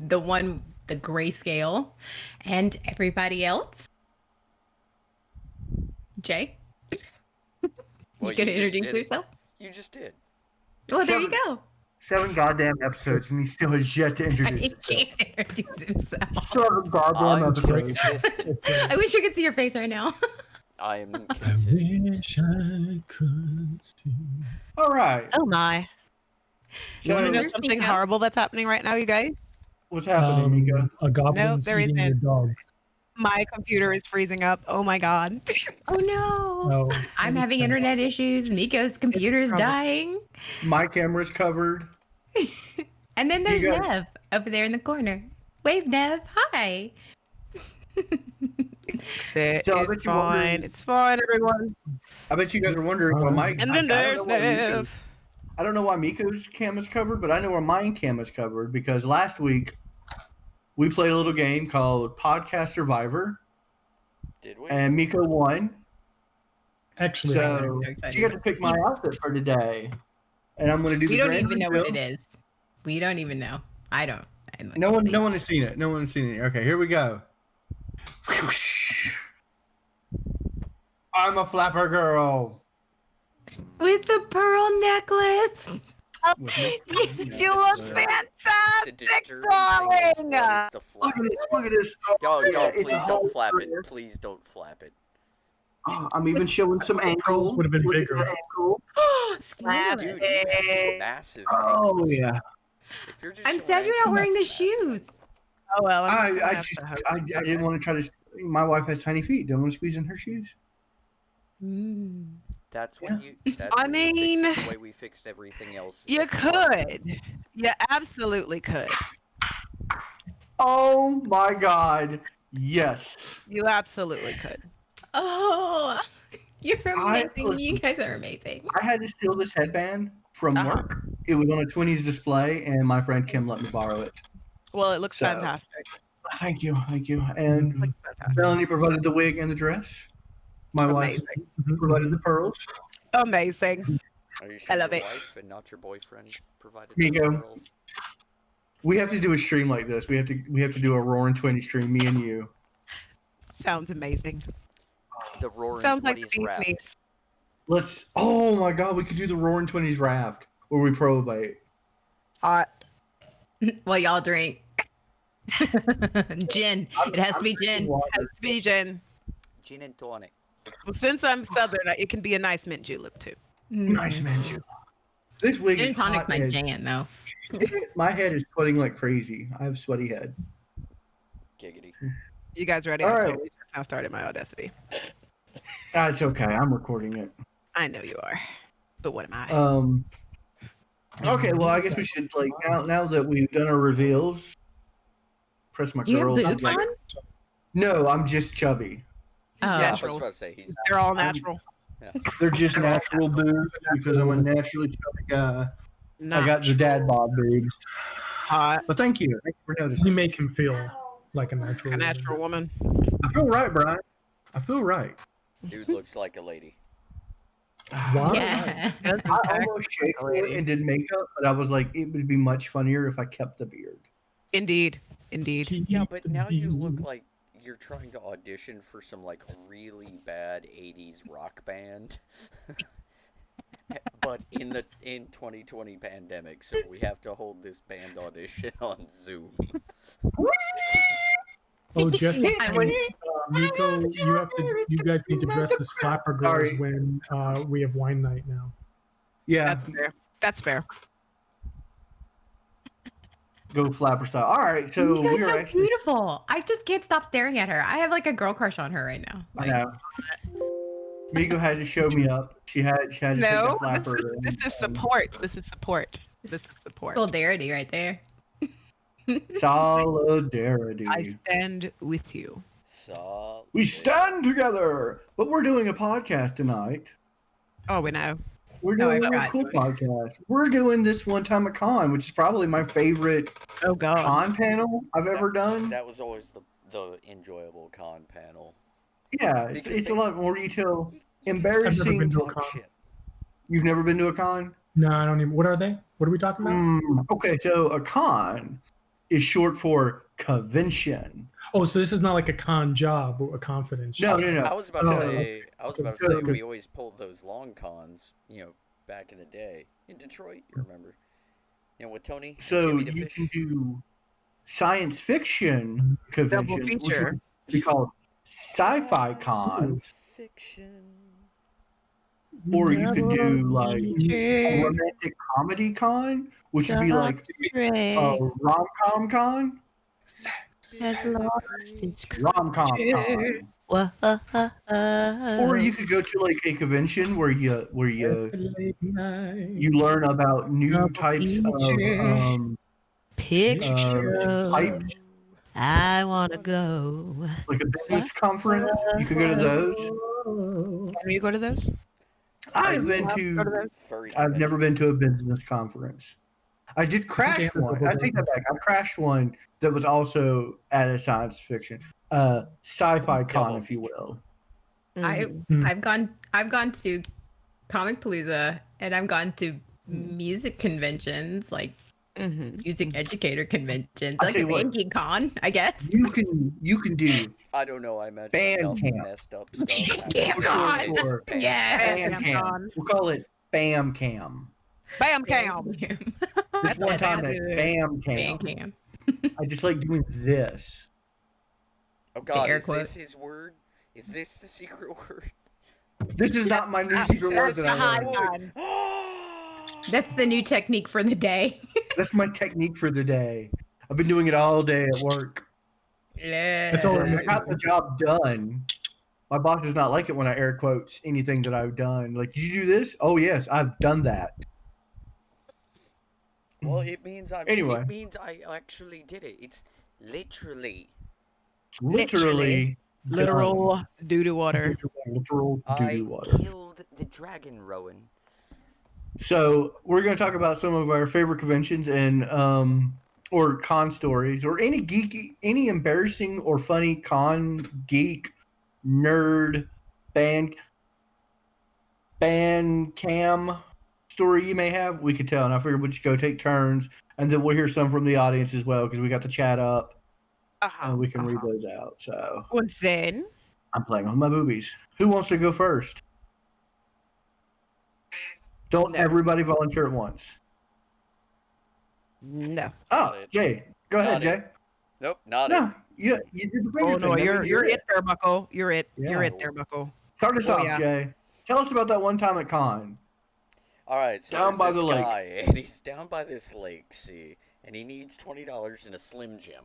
the one, the grayscale, and everybody else. Jay, Well, you could you just introduce did it. yourself. You just did. Well, there you go. 7 goddamn episodes, and he still has yet to He introduce himself. can't introduce himself. 7 goddamn I'm episodes. consistent. I wish you could see your face right now. I am I consistent. wish I could see. All right. Oh my. You want to know So, something horrible that's happening right now, you guys? what's happening, Mika? A goblin's there eating your isn't. dog. My computer is freezing up. Oh my god. Oh no! Oh, I'm having internet issues. Nico's computer's dying. My camera's covered. And then there's You guys- Nev over there in the corner. Wave, Nev. Hi. It's So I bet you're fine. wondering- It's fine, everyone. I bet you guys are wondering why my. And I then don't there's know why Nev. I don't know why Miko's cam is covered, but I know where my cam is covered because last week we played a little game called Podcast Survivor, Did we? and Miko won. actually, So she got to pick my outfit for today, and I'm going to do. We the don't grand even know what reveal. it is. We don't even know. I don't. No one has seen it. No one has seen it. Okay, here we go. I'm a flapper girl. With the pearl necklace. You look The fantastic, disturbing darling. thing is, what is the Look flap? at this. Look at this. Oh, Yo, yeah, it's please a don't whole flap career. it. Please don't flap it. Oh, I'm even showing some ankle. Would have been Look at bigger. that ankle. Slap Dude, it. you have massive. Oh ankles. yeah. If you're just I'm showing sad you're not ankles, wearing the that's massive shoes. ankles. Oh well. I didn't want to try to. My wife has tiny feet. Didn't want to squeeze in her shoes. That's when you. That's I when you fix mean, it the way we fixed everything else. You could. You absolutely could. Oh my God! Yes. You absolutely could. Oh, you're amazing. listen. You guys are amazing. I had to steal this headband from Uh-huh. work. It was on a 20s display, and my friend Kim let me borrow it. Well, it looks So- fantastic. Thank you, thank you. And It looks fantastic. Melanie provided the wig and the dress. My wife Amazing. provided the pearls. Amazing. Are you sure I love your it. wife and not your boyfriend provided Miko. the pearls? We have to do a stream like this. We have to do a Roaring 20 stream, me and you. Sounds amazing. The Roaring Sounds like 20s the raft. beast. Let's. Oh my God, we could do the Roaring 20s raft where we probate. Hot. Well, y'all drink. Gin. It has to be gin. Has to be gin. Gin and tonic. Well, since I'm southern, it can be a nice mint julep too. Nice man, you. This wig Gin is tonic's hot my head. jam, though. My head is sweating like crazy. I have a sweaty head. Giggity. You guys ready? All I right. totally just now started my audacity. It's okay. I'm recording it. I know you are, but what am I? Okay, well, I guess we should like now that we've done our reveals. Press my Do you have girls. boobs on? No, I'm just chubby. Oh. I Natural. was about to say he's. They're all natural. They're just natural boobs because I'm a naturally chubby guy. Not I got the dad bod boobs. hot. But thank you. Thank you for you noticing. make him feel like a natural. A natural woman. I feel right, Brian. I feel right. Dude looks like a lady. Why? Yeah. Does in I fact almost look shaved like a it lady. and did makeup, but I was like, it would be much funnier if I kept the beard. Indeed. Indeed. Yeah, but now you look like you're trying to audition for some like really bad 80s rock band. But in 2020 pandemic, so we have to hold this band audition on Zoom. Oh, Jesse I and wouldn't- Nico, you guys need to dress as flapper girls Sorry. when we have wine night now. Yeah, That's fair. That's fair. go flapper style. All right, so You guys we are so actually. beautiful. I just can't stop staring at her. I have like a girl crush on her right now. I Like, know. Miko had to show me up. She had to take No, the flapper. this is support. This is support. This is support. solidarity right there. Solidarity. I stand with you. Solid. We stand together. But we're doing a podcast tonight. Oh, we know. We're No, I doing a forgot. cool podcast. We're doing this one time a con, which is probably my favorite Oh God. con panel I've ever done. That was always the enjoyable con panel. Yeah, Because it's a they- lot more detail. I've never Embarrassing. been to a Talk con. shit. You've never been to a con? No, I don't even. What are they? What are we talking about? Okay, so a con is short for convention. Oh, so this is not like a con job or a confidence No, job. no, no. I was about to So- say, so- we always pulled those long cons, back in the day in Detroit. You remember? With Tony and So Jimmy the you Fish. can do science fiction conventions, which feature. would be called sci-fi cons, Fiction. or you could do like a Feature. romantic comedy con, which would be like a Ray rom-com con. has lost its Rom-com creature. con. Whoa. Or you could go to like a convention where you Late night. you learn about new Double types feature. of Picture. pipes, I wanna go. like a business conference. You could go to those. Can you go to those? I've been Go to to. those? Furry I've never been conventions. to a business conference. I did crash have a one. couple I take that back. I crashed one that was also at a science fiction, sci-fi con, Double if you will. I've gone to Comic Palooza, and I've gone to music conventions, like Mhm. music educator conventions, I'll like tell a you what. banking con, I guess. You can do I don't know. I imagine Band enough camp. messed up stuff. Damn happening. God. for Yeah. Bam Bam Cam. Con. We'll call it Bam Cam. Bam cam. There's That's one what time I at do. Bam Bam Cam. cam. I just like doing this. Oh God, air is quote. this his word? Is this the secret word? This is not my new secret word that I high learned. con. That's the new technique for the day. That's my technique for the day. I've been doing it all day at work. That's all And I right. got the job done. My boss does not like it when I air quotes anything that I've done. Like, did you do this? Oh yes, I've done that. Well, it means Anyway. It means I actually did it. It's literally. It's literally Literal doo doo water. done. Literal I doo-doo water. killed the dragon, Rowan. So we're going to talk about some of our favorite conventions and or con stories or any geeky, any embarrassing or funny con, geek, nerd, band cam story you may have. We could tell, and I figured we'd just go take turns, and then we'll hear some from the audience as well because we got the chat up and we can read those out. So Und then, I'm playing with my boobies. Who wants to go first? Don't No. everybody volunteer at once. no. Oh, Not it. Jay, go ahead, Not Jay. it. Nope, not No, it. you did the finger Oh thing. no, That you're means you're it there, Bucko. You're it. You're Yeah. it there, Bucko. Start us Oh, off, yeah. Jay. Tell us about that one time at con. All right, so Down there's by this the lake. guy, and he's down by this lake, see, and he needs $20 in a Slim Jim.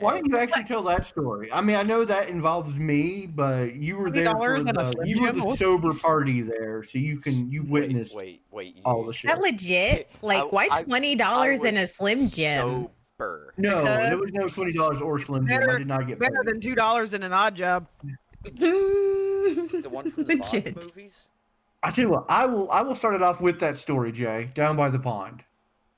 Why And- don't you actually tell that story? I mean, I know that involves me, but you were there for $20 and a the Slim you were Jim? the What? sober party there, so you witnessed Wait. all you the Is shit. that legit? Like, why I $20 in a was Slim Jim? Sober. No, Because there was no $20 or Slim Jim. I did not get Better paid. than $2 in an odd job. The one from the Bond Legit. movies? I tell you what, I will start it off with that story, Jay. Down by the pond.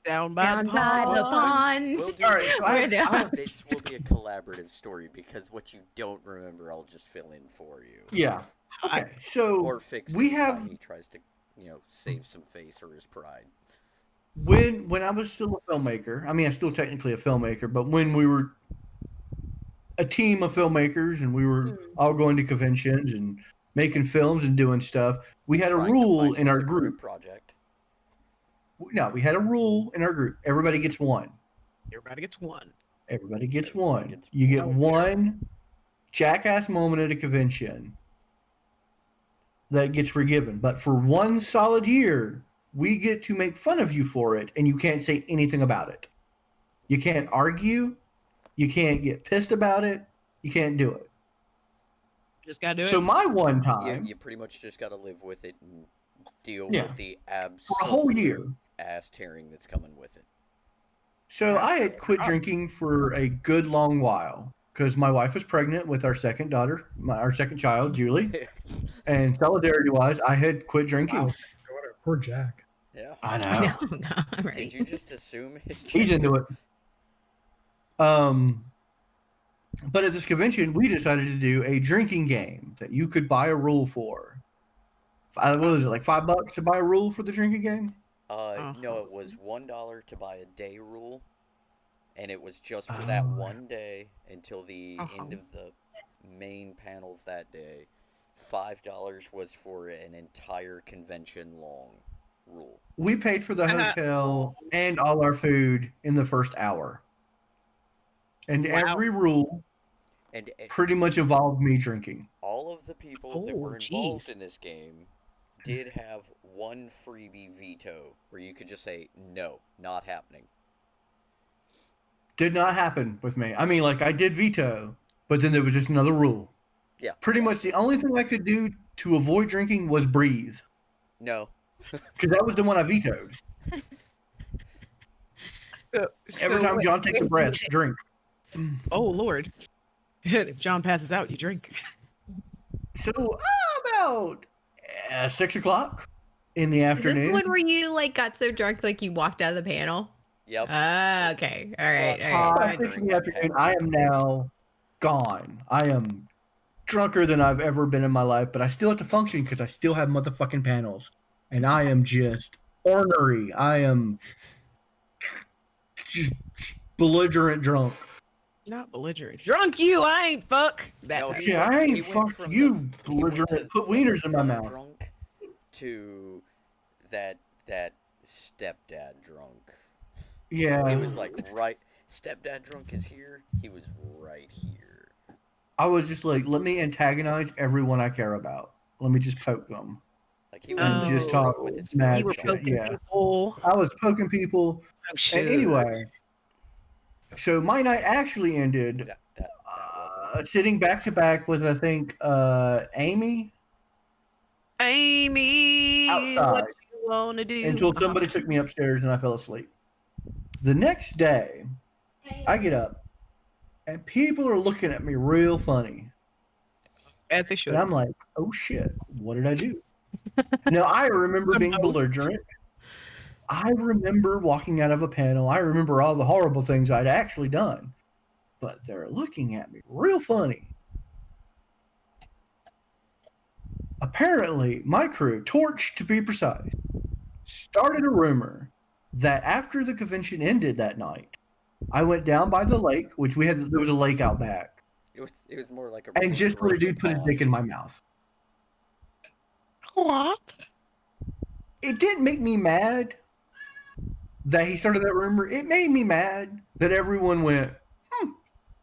Down by Down the by the pond. pond. We'll do All right, this. so I- Where the- This will be a collaborative story because what you don't remember, I'll just fill in for you. Yeah. Okay. So Or fix we it have- time he tries to, save some face or his pride. when I was still a filmmaker, I mean, I'm still technically a filmmaker, but when we were a team of filmmakers and we were all going to conventions and making films and doing stuff, we had a Trying to rule find in our music for a group. project. No, we had a rule in our group. Everybody gets one. Everybody gets one. Everybody gets Everybody one. gets You get one. one jackass moment at a convention that gets forgiven. But for one solid year, we get to make fun of you for it, and you can't say anything about it. You can't argue. You can't get pissed about it. You can't do it. Just gotta do it. So my one You, time, you pretty much just got to live with it and deal Yeah. with the for absolute a whole year. ass tearing that's coming with it. So I had quit drinking for a good long while because my wife was pregnant with our second daughter, our second child, Julie. And solidarity-wise, I had quit drinking. Wow. Poor Jack. Yeah. I know. I know, no, right. Did you just assume his He's into it. But at this convention, we decided to do a drinking game that you could buy a rule for. What was it, like $5 to buy a rule for the drinking game? No, it was $1 to buy a day rule, and it was just for that Oh. one day until the end of the main panels that day. $5 was for an entire convention long rule. We paid for the Uh-huh. hotel and all our food in the first hour. And Wow. every rule And pretty much involved me drinking. all of the people that Oh, were involved jeez. in this game did have one freebie veto where you could just say, no, not happening. Did not happen with me. I mean, like, I did veto, but then there was just another rule. Yeah. Pretty much the only thing I could do to avoid drinking was breathe. No. Because that was the one I vetoed. Every time John takes a breath, drink. Oh Lord! If John passes out, you drink. So, about 6 o'clock in the Is afternoon. this the one where you like got so drunk like you walked out of the panel? Yep. Ah, okay. All right. Well, All right. About 6 in the afternoon, I am now gone. I am drunker than I've ever been in my life, but I still have to function because I still have motherfucking panels. And I am just ornery. I am just belligerent drunk. Not belligerent. Drunk you, I ain't fuck. That No, type. he- Yeah, I he ain't went fucked from you, he went belligerent. to Put wieners in my fun mouth. drunk to that stepdad drunk. Yeah. It was like stepdad drunk is here. He was right here. I was just like, let me antagonize everyone I care about. Let me just poke them. Like he And was just Oh. talk with its mad You were shit. poking Yeah. people. I was poking people. Oh, shit. And anyway, so my night actually ended that wasn't. sitting back to back with, I think, Amy Amy, outside what you wanna do? until somebody took me upstairs and I fell asleep. The next day, I get up and people are looking at me real funny. As they should. And I'm like, oh shit, what did I do? Now, I remember being belligerent. I remember walking out of a panel. I remember all the horrible things I'd actually done. But they're looking at me real funny. Apparently, my crew, Torch to be precise, started a rumor that after the convention ended that night, I went down by the lake, which there was a lake out back, It was more like a and just let a dude put his dick in my mouth. What? It didn't make me mad that he started that rumor. It made me mad that everyone went,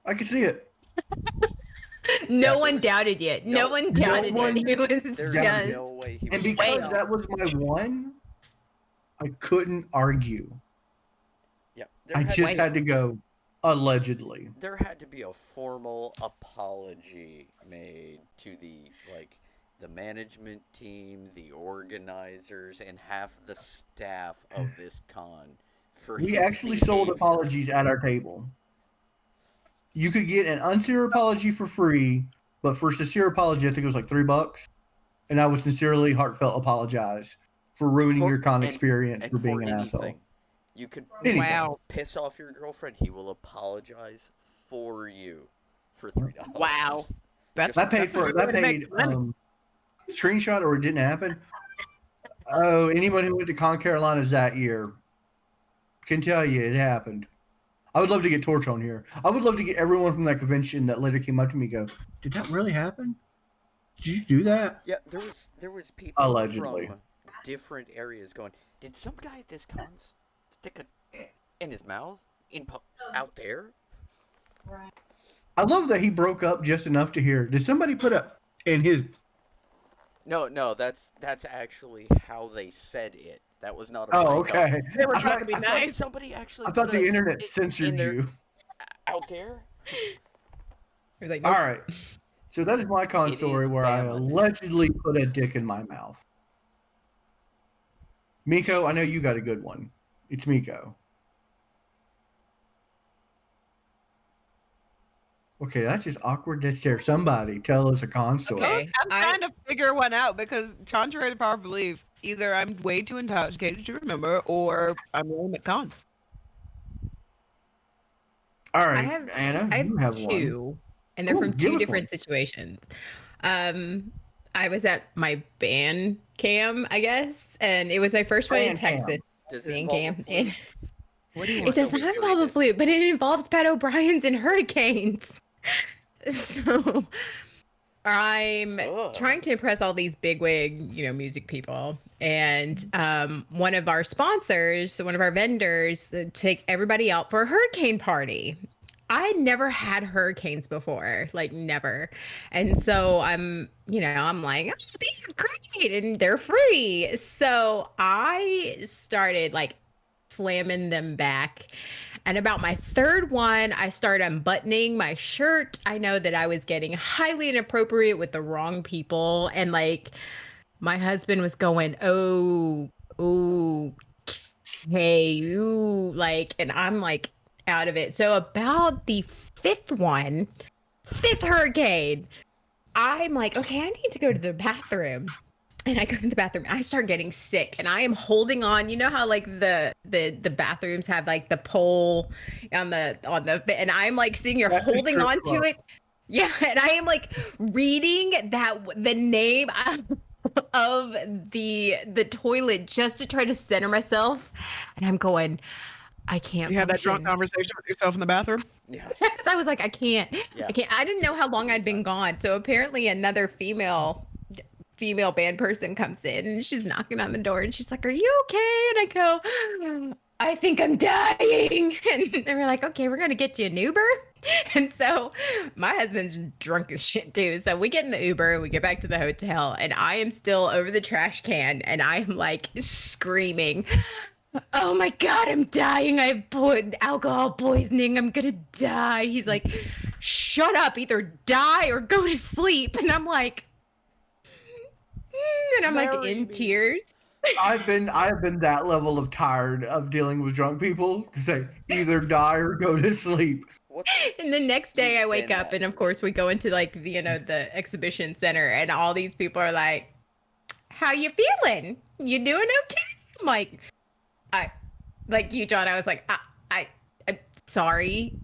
I can see it. No one doubted yet. No one doubted one it. It was There's just. no way he was. And because Whale. that was my one, I couldn't argue. Yeah, I just had to go, allegedly. there had to be a formal apology made to the management team, the organizers, and half the staff of this con for We his actually sold behavior. apologies at our table. You could get an unsincere apology for free, but for a sincere apology, I think it was like $3. And I would sincerely, heartfelt apologize for ruining For- your con and- experience and for being an anything. asshole. You could Anything. Wow. piss off your girlfriend, he will apologize for you for $3. Wow. That's That paid for that's that a good way to paid make money. screenshot or it didn't happen. Oh, anyone who went to Con Carolinas that year can tell you it happened. I would love to get Torch on here. I would love to get everyone from that convention that later came up to me and go, did that really happen? Did you do that? Yeah, there was people Allegedly. from different areas going, did some guy at this con stick a in his mouth out there? I love that he broke up just enough to hear. Did somebody put a in his? No, that's actually how they said it. That was not a Oh, breakup. okay. They were I trying thought, to be I thought- nice. Somebody actually I thought put the a- internet in censored their- you. out there. It was like, All nope. right. So that is my con It story is where I Bama. allegedly put a dick in my mouth. Miko, I know you got a good one. It's Miko. Okay, that's just awkward. That's there. Somebody tell us a con story. Okay. I'm trying to figure one out because, contrary to power belief, either I'm way too intoxicated to remember, or I'm really at cons. All right, I have Anna, I you have have one. two, and they're Ooh, from give two us different one. situations. I was at my band cam, I guess, and it was my first one in Band cam. Texas. Does it Band involve cam, a flute? and What do you It's want? a So we're not doing lava this. flute, but it involves Pat O'Brien's and hurricanes. So I'm Ugh. trying to impress all these bigwig, music people. And one of our sponsors, so one of our vendors, take everybody out for a hurricane party. I never had hurricanes before, like never. And so I'm like, oh, these are great and they're free. So I started like slamming them back. And about my third one, I started unbuttoning my shirt. I know that I was getting highly inappropriate with the wrong people. And like my husband was going, oh, ooh, hey, ooh, like, and I'm like out of it. So about the fifth hurricane, I'm like, okay, I need to go to the bathroom. And I go to the bathroom and I start getting sick and I am holding on. You know how like the bathrooms have like the pole on the and I'm like sitting here That's a holding strip on to club. it. Yeah, and I am like reading the name of the toilet just to try to center myself. And I'm going, I can't You had that drunk function. conversation with yourself in the bathroom? Yeah. I was like, I can't. Yeah. I can't. I didn't know how long I'd been gone. So apparently another female band person comes in and she's knocking on the door and she's like, are you okay? And I go, I think I'm dying. And they were like, okay, we're gonna get you an Uber. And so my husband's drunk as shit too. So we get in the Uber, we get back to the hotel, and I am still over the trash can and I'm like screaming, oh my God, I'm dying. I have alcohol poisoning. I'm gonna die. He's like, shut up, either die or go to sleep. And I'm like, and I'm like Marry in me. tears. I've been that level of tired of dealing with drunk people to say either die or go to sleep. What? And the next day I wake been up that and of course we go into like the exhibition center and all these people are like, how you feeling? You doing okay? I'm like you, John, I was like, I'm sorry.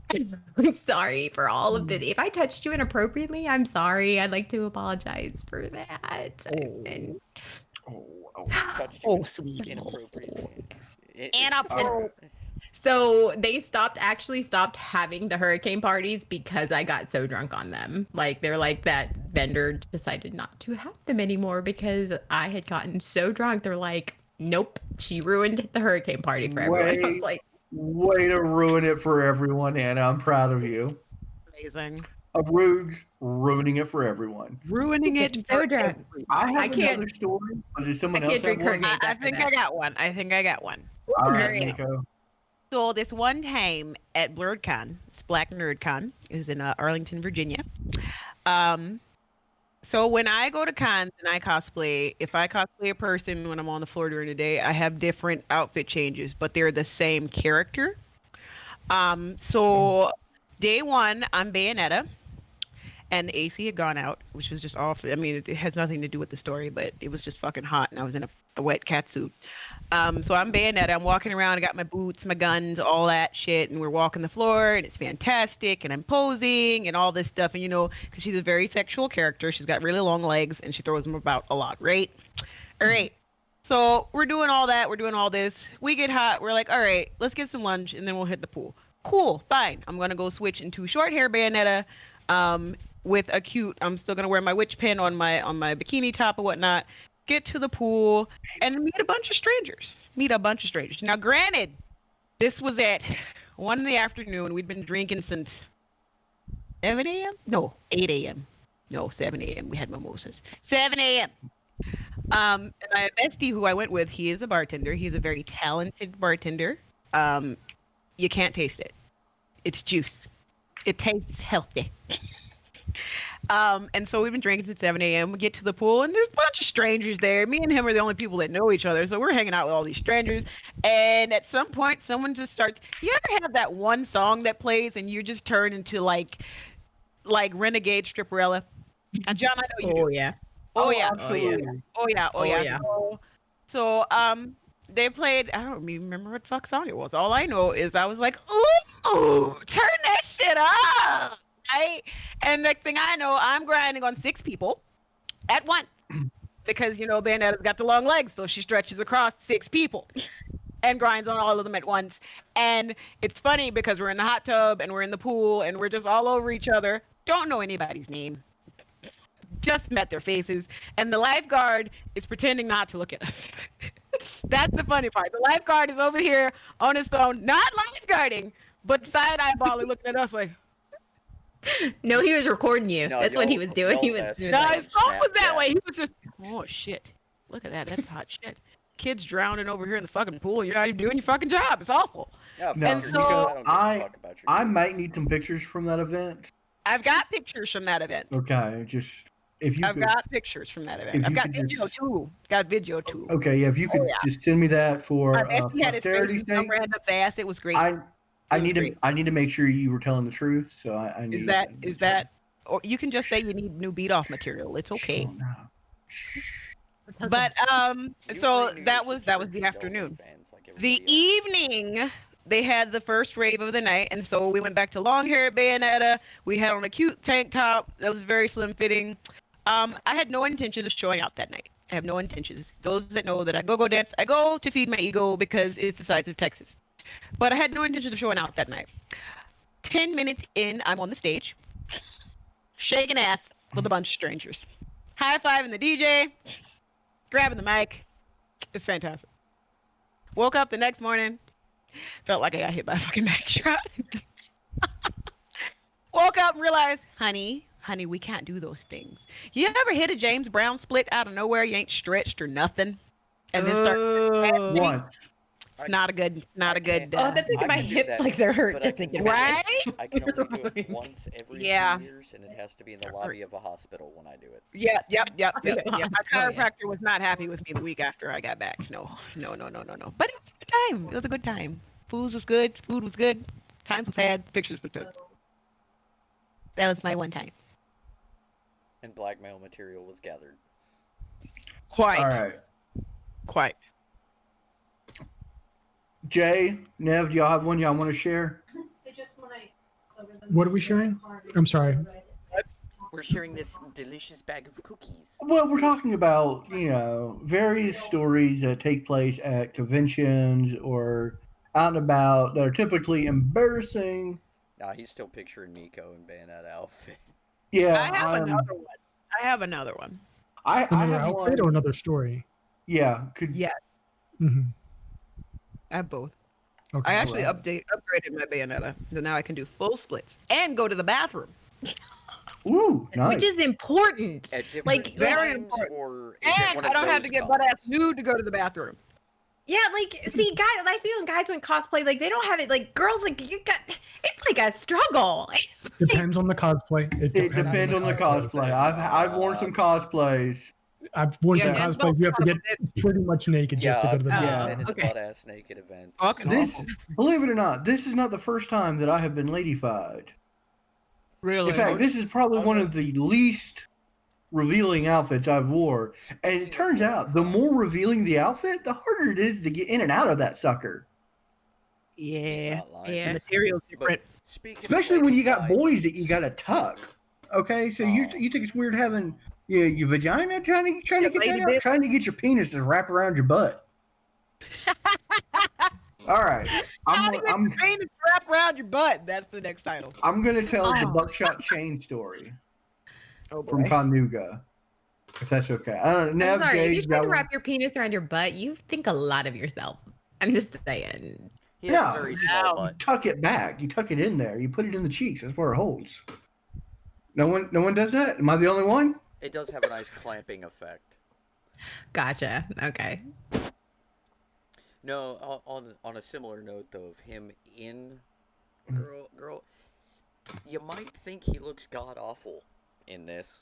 I'm sorry for all of it. If I touched you inappropriately, I'm sorry. I'd like to apologize for that. And Touched you Oh, sweet. inappropriately. so they actually stopped having the hurricane parties because I got so drunk on them. Like they're like that vendor decided not to have them anymore because I had gotten so drunk. They're like, nope, she ruined the hurricane party for everyone. I was like, Way to ruin it for everyone, Anna. I'm proud of you. Amazing. Of Rugs ruining it for everyone. Ruining it. getting so for drunk. everyone. I have can't- another story, but does someone I else can't drink have one? hurricane. I after think that. I got one. All right, Very Nico. So this one time at BlurredCon, it's Black NerdCon, is in Arlington, Virginia. So when I go to cons and I cosplay, if I cosplay a person when I'm on the floor during the day, I have different outfit changes, but they're the same character. So day one, I'm Bayonetta, and the AC had gone out, which was just awful. I mean, it has nothing to do with the story, but it was just fucking hot, and I was in a wet cat suit. So I'm Bayonetta. I'm walking around. I got my boots, my guns, all that shit, and we're walking the floor, and it's fantastic. And I'm posing and all this stuff, and because she's a very sexual character, she's got really long legs, and she throws them about a lot, right? All right. So we're doing all that. We're doing all this. We get hot. We're like, all right, let's get some lunch, and then we'll hit the pool. Cool, fine. I'm gonna go switch into short hair Bayonetta. With a cute, I'm still gonna wear my witch pin on my bikini top or whatnot. Get to the pool and meet a bunch of strangers. Now, granted, this was at 1 in the afternoon. We'd been drinking since 7 a.m. No, 8 a.m. No, 7 a.m. We had mimosas. 7 a.m. And my bestie, who I went with, he is a bartender. He's a very talented bartender. You can't taste it. It's juice. It tastes healthy. And so we've been drinking since 7 a.m. We get to the pool, and there's a bunch of strangers there. Me and him are the only people that know each other, so we're hanging out with all these strangers. And at some point, someone just starts. You ever have that one song that plays, and you just turn into like renegade stripperella? And John, I know you do. Oh yeah. Oh yeah. Absolutely. Oh yeah. Oh, yeah. So they played. I don't even remember what fuck song it was. All I know is I was like, ooh, turn that shit up. Right? And next thing I know, I'm grinding on 6 people at once because Bayonetta's got the long legs, so she stretches across 6 people. and grinds on all of them at once. And it's funny because we're in the hot tub and we're in the pool and we're just all over each other. Don't know anybody's name. Just met their faces. And the lifeguard is pretending not to look at us. That's the funny part. The lifeguard is over here on his phone, not lifeguarding, but side eyeballing looking at us like, No, he was recording you. No, That's what he y'all- was doing. He y'all was messed doing no, up. like, his phone was that Snapchat. way. He was just, oh shit. Look at that. That's hot shit. Kids drowning over here in the fucking pool. You're not even doing your fucking job. It's awful. Yeah, No, fuck And your so- kids. I don't give I- a fuck about your I kids. might need some pictures from that event. I've got pictures from that event. Okay, just if you I've could. got pictures from that event. if I've you got could video just- too. Got video too. Okay, yeah, if you could yeah. just send me that for I bet he had his posterity's face sake. ran up fast. It was great. I It was need to great. I need to make sure you were telling the truth. So I need. Is that, or you can just say you need new beat off material. It's okay. Oh, no. But You so renew that your was the subscription to afternoon. OnlyFans like The everybody else. evening, they had the first rave of the night, and so we went back to long hair at Bayonetta. We had on a cute tank top that was very slim fitting. I had no intention of showing out that night. I have no intentions. Those that know that I go dance, I go to feed my ego because it's the size of Texas. But I had no intention of showing out that night. 10 minutes in, I'm on the stage, shaking ass with a bunch of strangers. High-fiving the DJ, grabbing the mic. It's fantastic. Woke up the next morning, felt like I got hit by a fucking Mack truck. Woke up and realized, honey, we can't do those things. You ever hit a James Brown split out of nowhere? You ain't stretched or nothing, and then start. oh, Once. It's not a good. I can't- oh, that's I making my can do hip that, flexor hurt but just I can thinking do about it. it. Right? I can only do it once every Yeah. 2 years, and it has to be in the lobby of a hospital when I do it. Yep. My Oh, yeah. chiropractor was not happy with me the week after I got back. No. But it was a good time. It was a good time. Food was good. Times was had. Pictures were good. That was my one time. And blackmail material was gathered. Quite. All right. Quite. Jay, Nev, do y'all have one y'all want to share? What are we sharing? I'm sorry. We're sharing this delicious bag of cookies. Well, we're talking about, various stories that take place at conventions or out and about that are typically embarrassing. Nah, he's still picturing Nico in Bayonetta outfit. Yeah, I have another one. I Another have outfit one. or another story? Yeah, could Yeah. Mm-hmm. I have both. Okay. I actually Alright. upgraded my Bayonetta, so now I can do full splits and go to the bathroom. Ooh, nice. Which is important. At different Like, very times, important. or is it And one I of don't have those to get butt ass cons? nude to go to the bathroom. Yeah, like, see, guys, I feel guys when cosplay, like, they don't have it, like, girls, like, it's like a struggle. Depends on the cosplay. It depends on the cosplay. I've worn some cosplays. I've worn some Yeah, cosplays. You have to get pretty much naked just to go to the I've Yeah. been in Okay. butt-ass naked events. Fucking This, awful. believe it or not, this is not the first time that I have been ladyfied. Really? In fact, this is probably one of the least revealing outfits I've wore. And it turns out, the more revealing the outfit, the harder it is to get in and out of that sucker. He's yeah. not lying. Yeah. The material's different. But speaking of Especially when you got lady boys that you got to tuck. Okay, so you Oh. think it's weird having your vagina trying to Yeah, get lady that out, bit. trying to get your penis to wrap around your butt. All right, How to get I'm your penis wrapped around your butt. That's the next title. gonna tell the Oh. buckshot chain story Oh from boy. Conuga, if that's okay. I don't know. I'm Nev, sorry, Jay, if you you try got to one? wrap your penis around your butt, you think a lot of yourself. I'm just saying. He has Yeah. a very small Wow. butt. Tuck it back. You tuck it in there. You put it in the cheeks. That's where it holds. No one does that. Am I the only one? It does have a nice clamping effect. Gotcha. Okay. No, on a similar note though, of him in girl, you might think he looks god awful in this.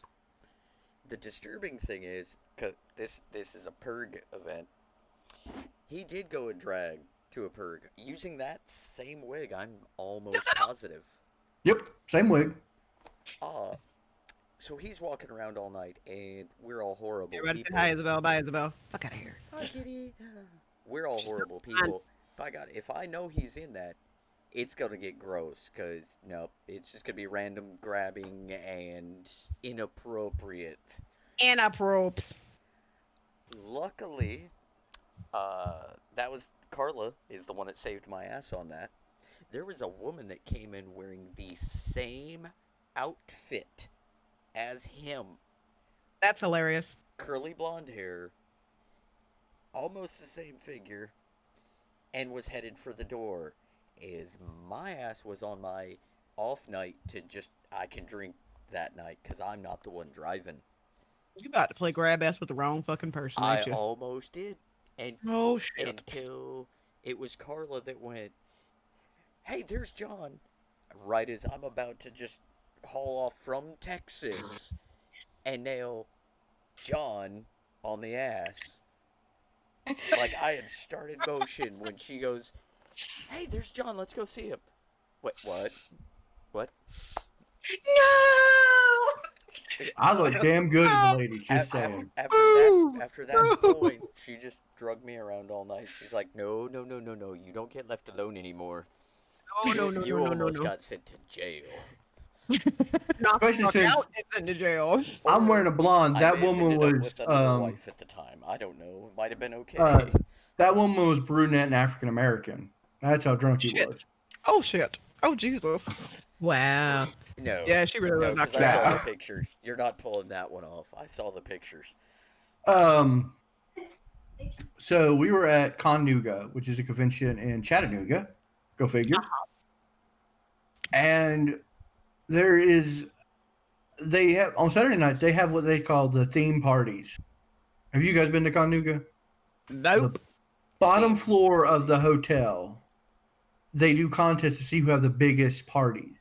The disturbing thing is, 'cause this is a purg event. He did go and drag to a purg using that same wig. I'm almost positive. Yep. Same wig. So he's walking around all night, and we're all horrible Everybody said people. hi, Isabel. Bye, Isabel. Fuck out of here. Hi, kitty. We're all horrible people. By God, if I know he's in that, it's gonna get gross. Cause nope, it's just gonna be random grabbing and inappropriate. Inappropriate. Luckily, that was Carla is the one that saved my ass on that. There was a woman that came in wearing the same outfit as him. That's hilarious. Curly blonde hair, almost the same figure, and was headed for the door. As my ass was on my off night to just, I can drink that night because I'm not the one driving. You about to play grab ass with the wrong fucking person, I ain't you? almost did. And Oh shit. until it was Carla that went, hey, there's John. Right as I'm about to just haul off from Texas and nail John on the ass. Like I had started motion when she goes, hey, there's John, let's go see him. What? No. I look damn good as a lady, just saying. After that point, she just drug me around all night. She's like, no, you don't get left alone anymore. You almost got sent to jail. Especially since into jail. I'm wearing a blonde. I That may have woman ended up was with another wife at the time. I don't know. It might have been okay. that woman was brunette and African American. That's how drunk he Shit. was. Oh shit. Oh Jesus. Wow. No. Yeah, she really was No, knocked because I saw out. the picture. You're not pulling that one off. I saw the pictures. So we were at Connuga, which is a convention in Chattanooga. Go figure. And they have on Saturday nights they have what they call the theme parties. Have you guys been to Connuga? Nope. The bottom floor of the hotel, they do contests to see who have the biggest party.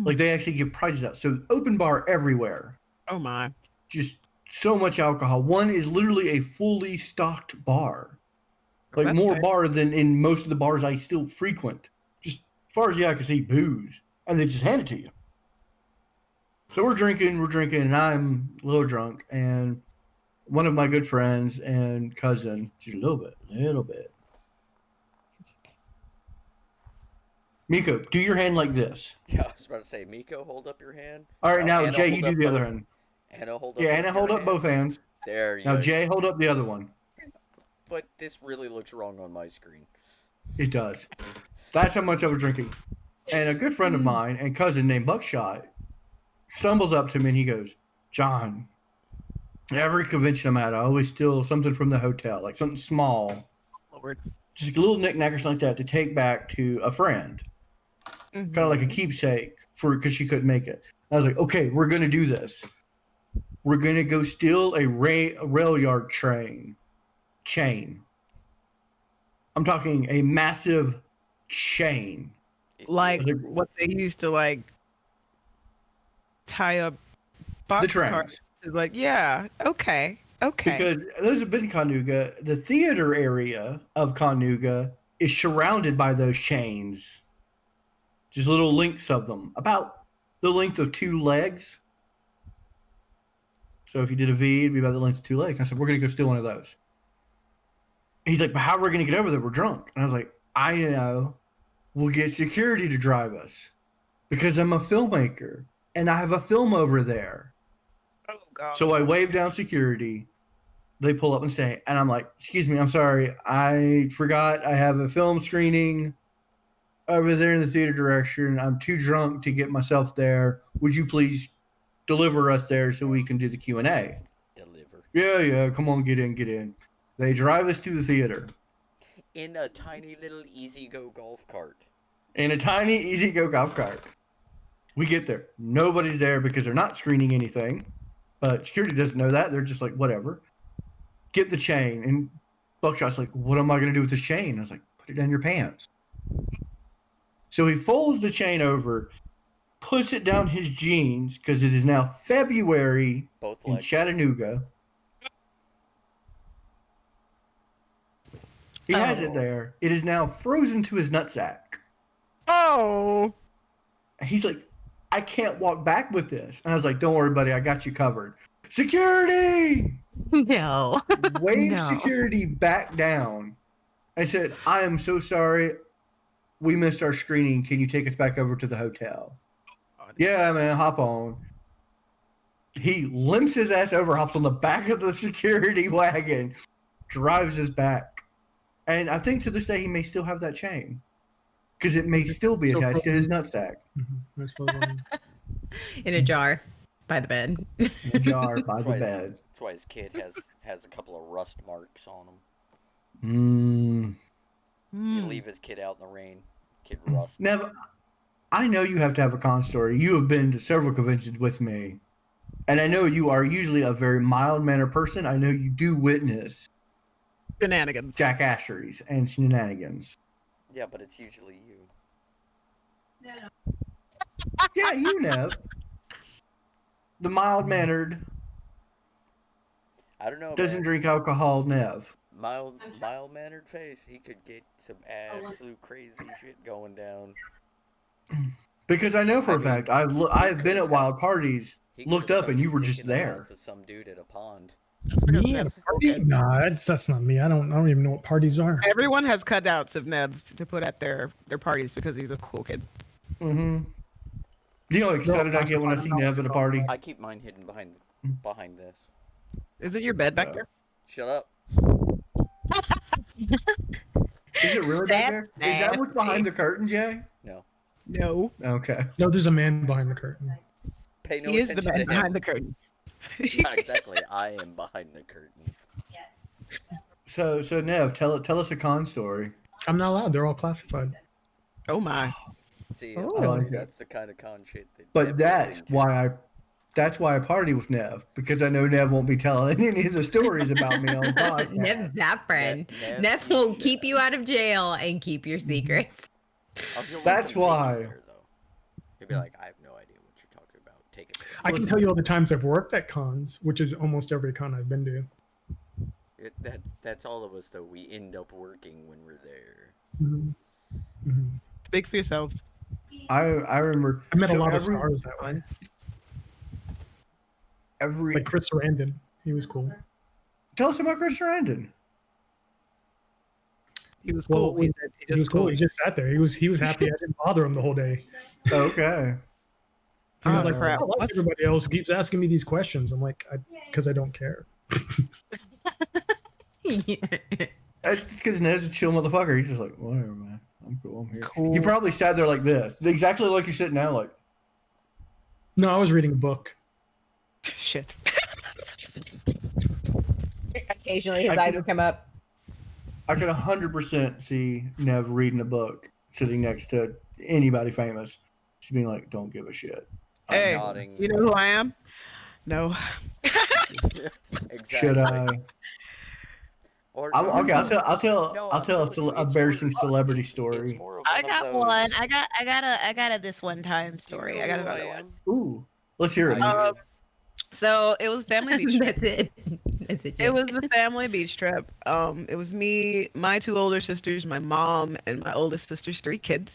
Like they actually give prizes out. So open bar everywhere. Oh my. Just so much alcohol. One is literally a fully stocked bar. Like That's more nice. bar than in most of the bars I still frequent. Just as far as the eye can see, booze. And they just hand it to you. So we're drinking, and I'm a little drunk. And one of my good friends and cousin, just a little bit. Miko, do your hand like this. Yeah, I was about to say, Miko, hold up your hand. All right, now Anna, Jay, you hold do up the other both. hand. Anna, hold up. Yeah, Anna, hold up both hands. There you Now go. Jay, hold up the other one. But this really looks wrong on my screen. It does. That's how much I was drinking. And a good friend of mine and cousin named Buckshot stumbles up to me and he goes, John, every convention I'm at, I always steal something from the hotel, like something small, Lord. just a little knickknack or something like that to take back to a friend, kind of like a keepsake because she couldn't make it. I was like, okay, we're going to do this. We're going to go steal a rail yard chain. I'm talking a massive chain. Like Like- what they used to like tie up box The trains. cars. It's like, yeah, okay. Because those have been Connuga. The theater area of Connuga is surrounded by those chains. Just little links of them, about the length of 2 legs. So if you did a V, it'd be about the length of 2 legs. And I said, we're going to go steal one of those. And he's like, but how are we going to get over there? We're drunk. And I was like, I know. We'll get security to drive us because I'm a filmmaker and I have a film over there. Oh god. So I wave down security. They pull up and say, and I'm like, excuse me, I'm sorry. I forgot I have a film screening over there in the theater direction. I'm too drunk to get myself there. Would you please deliver us there so we can do the Q&A? Deliver. Yeah. Come on, get in. They drive us to the theater. In a tiny little easy-go golf cart. In a tiny easy-go golf cart. We get there. Nobody's there because they're not screening anything. But security doesn't know that. They're just like, whatever. Get the chain. And Buckshot's like, what am I going to do with this chain? I was like, put it down your pants. So he folds the chain over, puts it down his jeans, because it is now February Both in legs. Chattanooga. He has it there. It is now frozen to his nutsack. Oh. He's like, I can't walk back with this. And I was like, don't worry, buddy. I got you covered. Security! No. Wave No. security back down. I said, I am so sorry. We missed our screening. Can you take us back over to the hotel? Yeah, man. Hop on. He limps his ass over, hops on the back of the security wagon, drives us back. And I think to this day he may still have that chain. Because it may still be attached to his nutsack. That's what I mean. In a jar by the bed. In a jar by That's the why bed. That's why his kid has a couple of rust marks on Mm. him. You leave his kid out in the rain, kid rust. Nev, I know you have to have a con story. You have been to several conventions with me. And I know you are usually a very mild-mannered person. I know you do witness Shenanigans. jackasseries and shenanigans. Yeah, but it's usually you. Yeah, you, Nev. The mild-mannered, I don't know. doesn't man. drink alcohol Nev. Mild-mannered face. He could get some absolute crazy shit going down. Because I know for a fact, I've been at wild parties, He looked could've up, and you were sucked his just dick in the there. mouth of some dude at a pond. Me at a party? Nah, that's not me. I don't even know what parties are. Everyone has cutouts of Nev to put at their parties because he's a cool kid. Mm-hmm. Do you know how excited I get when I see Nev at a party? I keep mine hidden behind this. Is it your bed back there? Shut up. Is it really back there? Is that what's behind the curtain, Jay? No. No. Okay. No, there's a man behind the curtain. Pay no He is attention the man to him. behind the curtain. Yeah, exactly. I am behind the curtain. So Nev, tell us a con story. I'm not allowed. They're all classified. Oh my. See, Oh. I'm telling Okay. you, that's the kind of con shit that. But Nev that's gets into. why I party with Nev, because I know Nev won't be telling any of the stories about me on podcast. Nev's that friend. Nev Nev keeps will shit keep out. you out of jail and keep your secrets. That's why. He'll be like, I have no idea what you're talking about. Take it. I can tell you all the times I've worked at cons, which is almost every con I've been to. That's all of us though. We end up working when we're there. Speak for yourselves. I remember. I met a so lot of every- stars that way. Like Chris Sarandon. He was cool. Tell us about Chris Sarandon. He was Well, cool. he was cool. He just sat there. He was happy. I didn't bother him the whole day. Okay. He was like, crap. I like everybody else who keeps asking me these questions. I'm like, because I don't care. That's because Ned's a chill motherfucker. He's just like, whatever, man. I'm cool. I'm here. Cool. You probably sat there like this, exactly like you're sitting now. Like, No, I was reading a book. Shit. Occasionally his I eyes can- would come up. I could 100% see Nev reading a book, sitting next to anybody famous, just being like, "Don't give a shit." Hey, nodding. you know who I am? No. Exactly. Should I? Or, Okay, I'll tell No, a I'm telling you, it's embarrassing more- celebrity It's story. more of I one of got those, one. I got a this one time "Do you story. know I got who another one. am?" Ooh, let's hear it. I Nix. do. So it was family beach trip. That's it. That's it. It was the family beach trip. It was me, my two older sisters, my mom, and my oldest sister's 3 kids.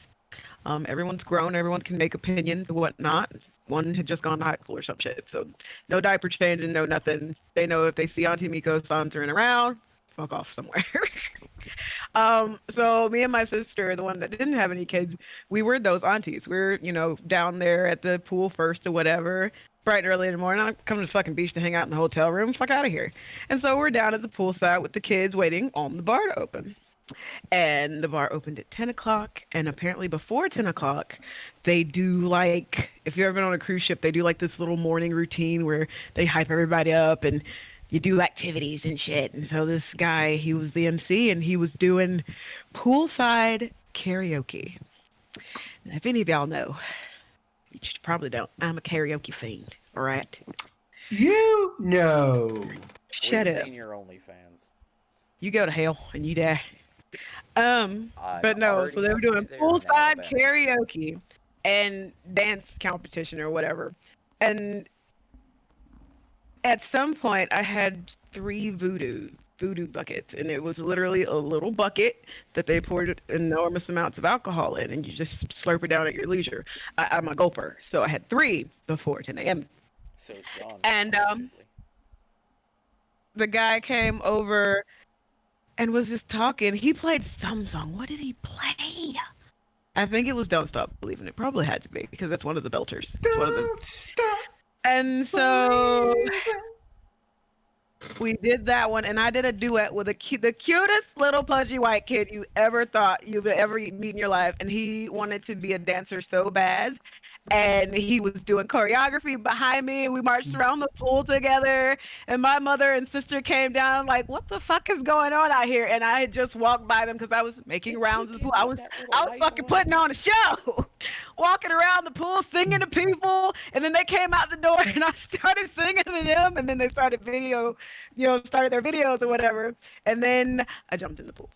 Everyone's grown. Everyone can make opinions and whatnot. One had just gone to high school or some shit, so no diaper changing, no nothing. They know if they see Auntie Miko sauntering around, fuck off somewhere. So me and my sister, the one that didn't have any kids, we were those aunties. We're, down there at the pool first or whatever, bright and early in the morning. I'm coming to the fucking beach to hang out in the hotel room. Fuck out of here. And so we're down at the poolside with the kids waiting on the bar to open. And the bar opened at 10 o'clock. And apparently before 10 o'clock, they do if you've ever been on a cruise ship, they do this little morning routine where they hype everybody up and you do activities and shit. And so this guy, he was the MC and he was doing poolside karaoke. And if any of y'all know, you probably don't, I'm a karaoke fiend, all right? You know. Shut We've up. seen your OnlyFans. You go to hell and you die. I'm But no, already so they were halfway doing there in poolside Alabama. karaoke and dance competition or whatever. And at some point, I had 3 voodoo buckets, and it was literally a little bucket that they poured enormous amounts of alcohol in, and you just slurp it down at your leisure. I'm a gulper, so I had 3 before 10 a.m. So is John. And, allegedly. The guy came over and was just talking. He played some song. What did he play? I think it was "Don't Stop Believing." It probably had to be because that's one of the belters. It's one of the... Don't stop. And so We did that one, and I did a duet with the cutest little pudgy white kid you ever thought you've ever meet in your life, and he wanted to be a dancer so bad. And he was doing choreography behind me, and we marched around the pool together. And my mother and sister came down, like, "What the fuck is going on out here?" And I had just walked by them because I was making rounds of the pool. I was fucking putting on a show, walking around the pool, singing to people. And then they came out the door, and I started singing to them. And then they started started their videos or whatever. And then I jumped in the pool.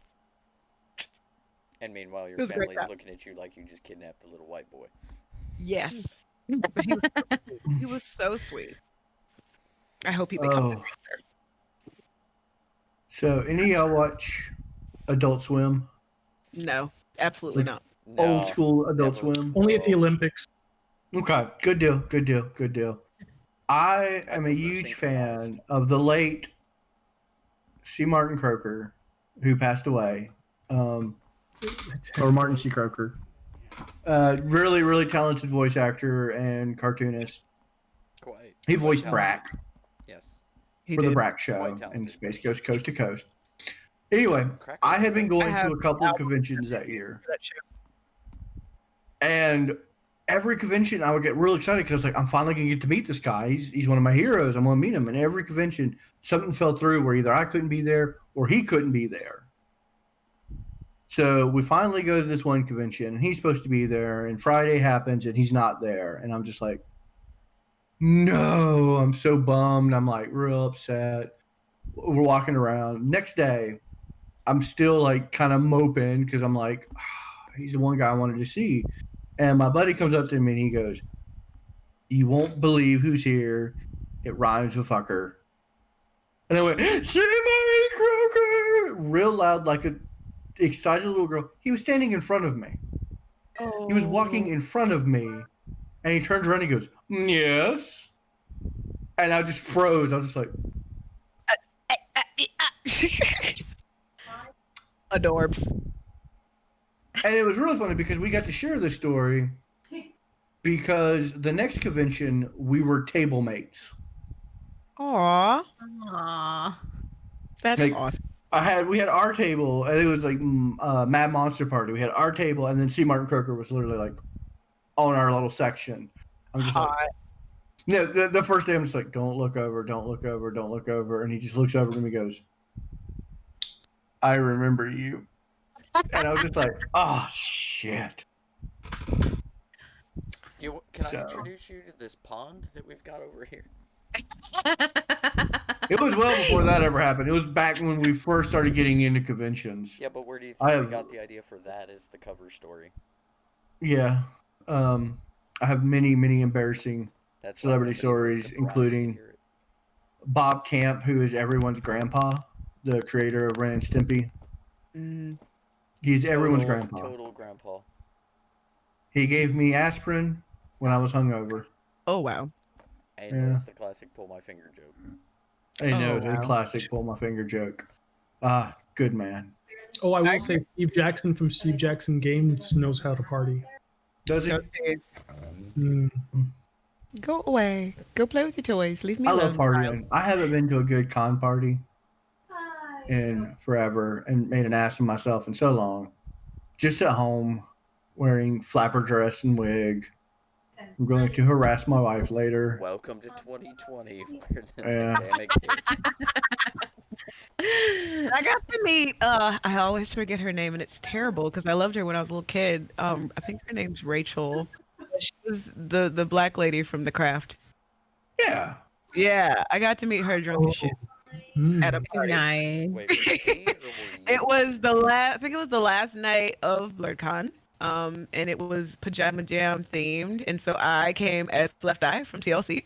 And meanwhile, It your was a great family's time. looking at you like you just kidnapped a little white boy. Yes. But he was so sweet. I hope he becomes a Oh. dancer. So, any of y'all watch Adult Swim? No, absolutely not. No, Old school Adult never. Swim? Only at the Olympics. Okay, good deal, good deal, good deal. I am a prefer huge synchronized. fan of the late C. Martin Croker, who passed away, or Martin C. Croker. Really, really talented voice actor and cartoonist. Quite. He quite voiced talented. Brack Yes. He for the did. Brack Quite show talented. and Space Ghost Coast to Coast. Anyway, Cracker I had been Barrel. going I to have a couple of albums conventions that year. for that show. And every convention, I would get real excited because I was like, I'm finally going to get to meet this guy. He's one of my heroes. I'm going to meet him. And every convention, something fell through where either I couldn't be there or he couldn't be there. So we finally go to this one convention, and he's supposed to be there. And Friday happens, and he's not there. And I'm just like, no, I'm so bummed. I'm like real upset. We're walking around. Next day, I'm still like kind of moping because I'm like, he's the one guy I wanted to see. And my buddy comes up to me and he goes, "You won't believe who's here. It rhymes with fucker." And I went, "Somebody Croker!" Real loud, like a excited little girl. He was standing in front of me. He was walking in front of me, and he turns around and he goes, "Yes." And I just froze. I was just like, Adorbs. and it was really funny because we got to share this story because the next convention we were table mates. Aw, Aww. that's Like, awesome. We had our table, and it was like Mad Monster Party. We had our table, and then C. Martin Croker was literally like on our little section. I'm just like, Hot. no. The first day, I'm just like, don't look over, don't look over, don't look over, and he just looks over at me and goes, "I remember you," and I was just like, oh shit. Can I So- introduce you to this pond that we've got over here? It was well before that ever happened. It was back when we first started getting into conventions. Yeah, but where do you I think we have- got the idea for that as the cover story? Yeah. I have many, many embarrassing That's Celebrity like nobody was stories, surprised to including- hear it. Bob Camp, who is everyone's grandpa, the creator of Ren and Stimpy. Mm. He's everyone's Total- grandpa. Total grandpa. He gave me aspirin when I was hungover. Oh wow. And Yeah. knows the classic pull my finger joke. I know, Oh, the wow. classic pull my finger joke. Ah, good man. Oh, I will say Steve Jackson from Steve Jackson Games knows how to party. Does he? Mm. Go away. Go play with your toys. Leave me I alone. love partying. I haven't been to a good con party in forever and made an ass of myself in so long. Just at home, wearing flapper dress and wig. I'm going to harass my wife later. Welcome to 2020, where the Yeah. pandemic hit. I got to meet. I always forget her name, and it's terrible because I loved her when I was a little kid. I think her name's Rachel. She was the black lady from The Craft. Yeah. Yeah, I got to meet her drunk as shit Mm. at a party. Nice. Wait, was she or were you? It was the last. I think it was the last night of BlurredCon. And it was Pajama Jam themed, and so I came as Left Eye from TLC.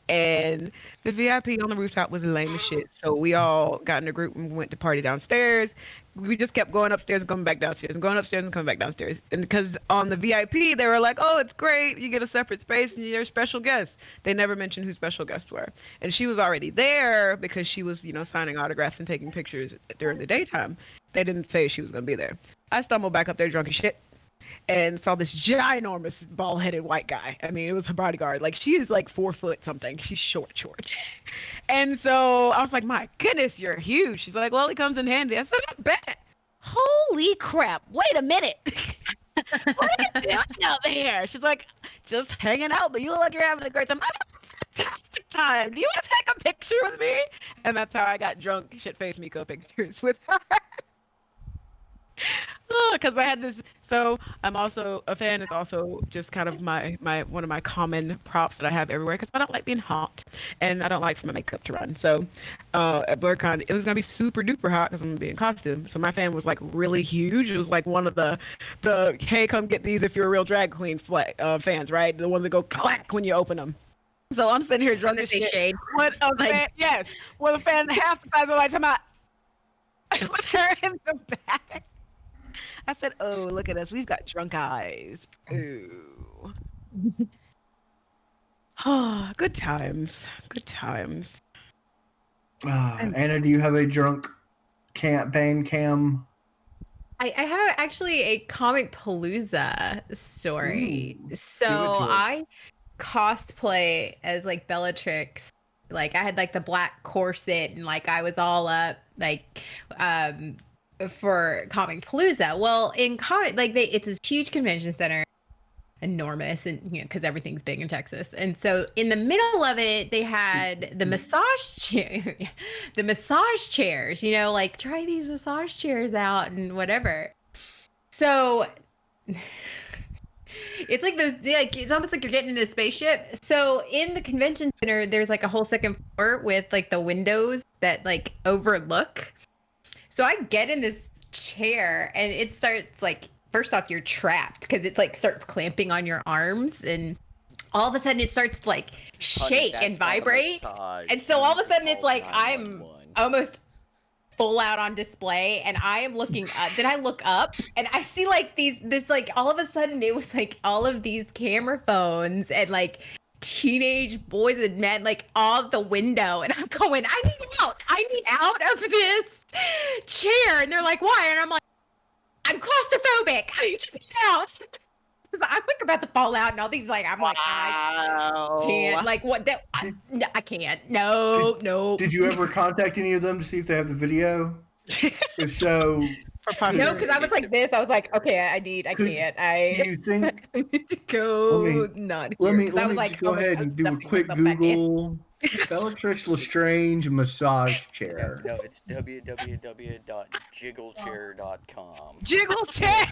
And the VIP on the rooftop was lame as shit. So we all got in a group and went to party downstairs. We just kept going upstairs and coming back downstairs and going upstairs and coming back downstairs. And because on the VIP, they were like, oh, it's great. You get a separate space and you're special guests. They never mentioned who special guests were. And she was already there because she was, signing autographs and taking pictures during the daytime. They didn't say she was going to be there. I stumbled back up there drunk as shit. and saw this ginormous bald-headed white guy. I mean, it was her bodyguard. Like, she is like 4 foot something. She's short. And so I was like, my goodness, you're huge. She's like, well, it comes in handy. I said, I bet. Holy crap. Wait a minute. What are you doing out there? She's like, just hanging out, but you look like you're having a great time. I'm having a fantastic time. Do you want to take a picture with me? And that's how I got drunk, shit-faced Miko pictures with her. Because I had this. So I'm also a fan. It's also just kind of my one of my common props that I have everywhere because I don't like being hot and I don't like for my makeup to run. So at BlurCon, it was gonna be super duper hot because I'm gonna be in costume. So my fan was like really huge. It was like one of the hey, come get these if you're a real drag queen fans, right? The ones that go clack when you open them. So I'm sitting here drunk as shit. Shade. What a fan? Yes, with a fan half the size of my time. With her in the back. I said, oh, look at us. We've got drunk eyes. Ooh. Oh, good times. Good times. Anna, do you have a drunk band cam? I have actually a comic palooza story. Ooh, So do it. I cosplay as like Bellatrix. Like I had like the black corset and like I was all up like for Comic Palooza. Well, in comic, like it's this huge convention center, enormous, and you know because everything's big in Texas. And so in the middle of it, they had the massage chair, the massage chairs. You know, like try these massage chairs out and whatever. So it's like those, like it's almost like you're getting in a spaceship. So in the convention center, there's like a whole second floor with like the windows that like overlook. So I get in this chair and it starts like, first off, you're trapped because it like starts clamping on your arms and all of a sudden it starts to like shake and vibrate. And so all of a sudden it's like I'm almost full out on display and I am looking up. Then I look up and I see like this like all of a sudden it was like all of these camera phones and like teenage boys and men like off the window and I'm going, I need out of this chair. And they're like, why? And I'm like, I'm claustrophobic. I just need out. I'm like about to fall out and all these like I'm like I can't like what that I can't no. Did you ever contact any of them to see if they have the video? If so, no, because I was like this. I was like, okay, I do you think? I need to go not here. Let me like, go ahead and do a quick Google. Bellatrix Lestrange massage chair. No, it's www.jigglechair.com. Jiggle chair.